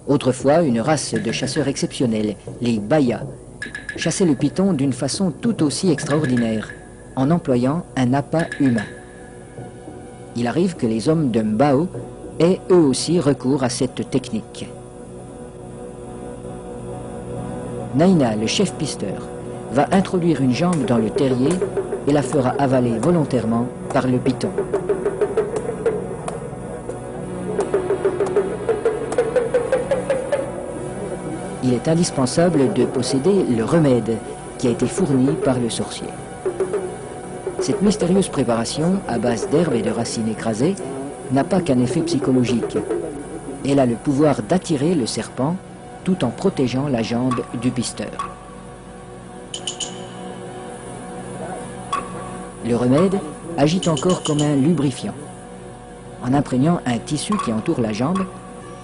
Autrefois, une race de chasseurs exceptionnels, les Bayas, chassaient le python d'une façon tout aussi extraordinaire, en employant un appât humain. Il arrive que les hommes de Mbao aient eux aussi recours à cette technique. Naina, le chef pisteur, va introduire une jambe dans le terrier et la fera avaler volontairement par le python. Il est indispensable de posséder le remède qui a été fourni par le sorcier. Cette mystérieuse préparation, à base d'herbes et de racines écrasées, n'a pas qu'un effet psychologique. Elle a le pouvoir d'attirer le serpent tout en protégeant la jambe du pisteur. Le remède agit encore comme un lubrifiant. En imprégnant un tissu qui entoure la jambe,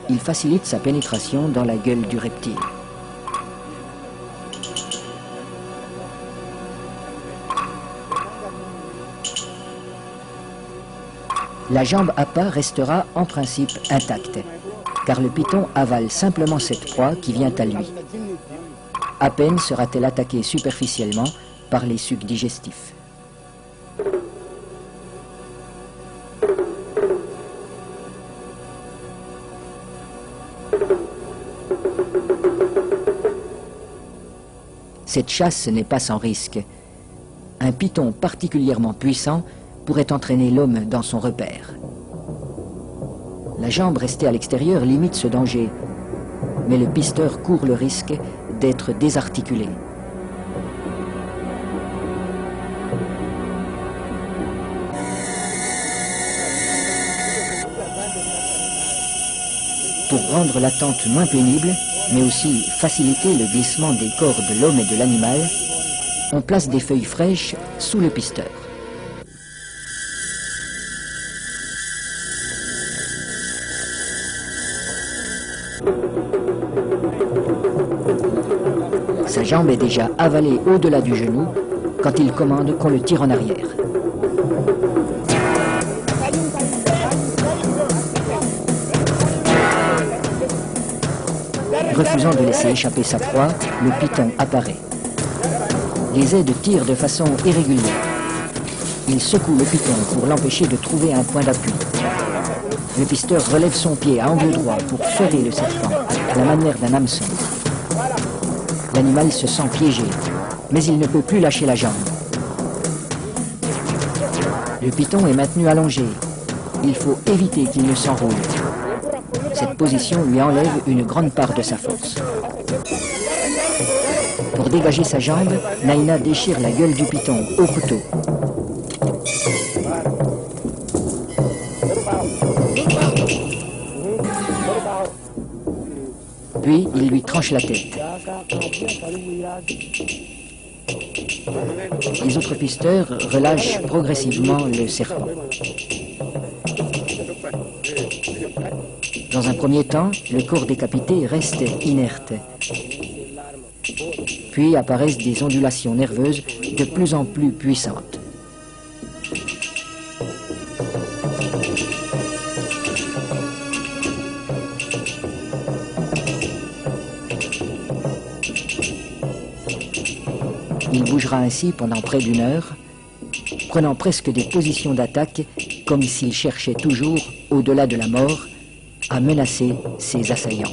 il facilite sa pénétration dans la gueule du reptile. La jambe appât restera en principe intacte, car le python avale simplement cette proie qui vient à lui. À peine sera-t-elle attaquée superficiellement par les sucs digestifs. Cette chasse n'est pas sans risque. Un python particulièrement puissant pourrait entraîner l'homme dans son repère. La jambe restée à l'extérieur limite ce danger, mais le pisteur court le risque d'être désarticulé. Pour rendre l'attente moins pénible, mais aussi faciliter le glissement des corps de l'homme et de l'animal, on place des feuilles fraîches sous le pisteur. Sa jambe est déjà avalée au-delà du genou quand il commande qu'on le tire en arrière. Refusant de laisser échapper sa proie, le python apparaît. Les aides tirent de façon irrégulière. Il secoue le python pour l'empêcher de trouver un point d'appui. Le pisteur relève son pied à angle droit pour ferrer le serpent, à la manière d'un hameçon. L'animal se sent piégé, mais il ne peut plus lâcher la jambe. Le python est maintenu allongé. Il faut éviter qu'il ne s'enroule. Cette position lui enlève une grande part de sa force. Pour dégager sa jambe, Naina déchire la gueule du python au couteau. Puis, il lui tranche la tête. Les autres pisteurs relâchent progressivement le serpent. Dans un premier temps, le corps décapité reste inerte. Puis apparaissent des ondulations nerveuses de plus en plus puissantes. Il bougera ainsi pendant près d'une heure, prenant presque des positions d'attaque, comme s'il cherchait toujours, au-delà de la mort, à menacer ses assaillants.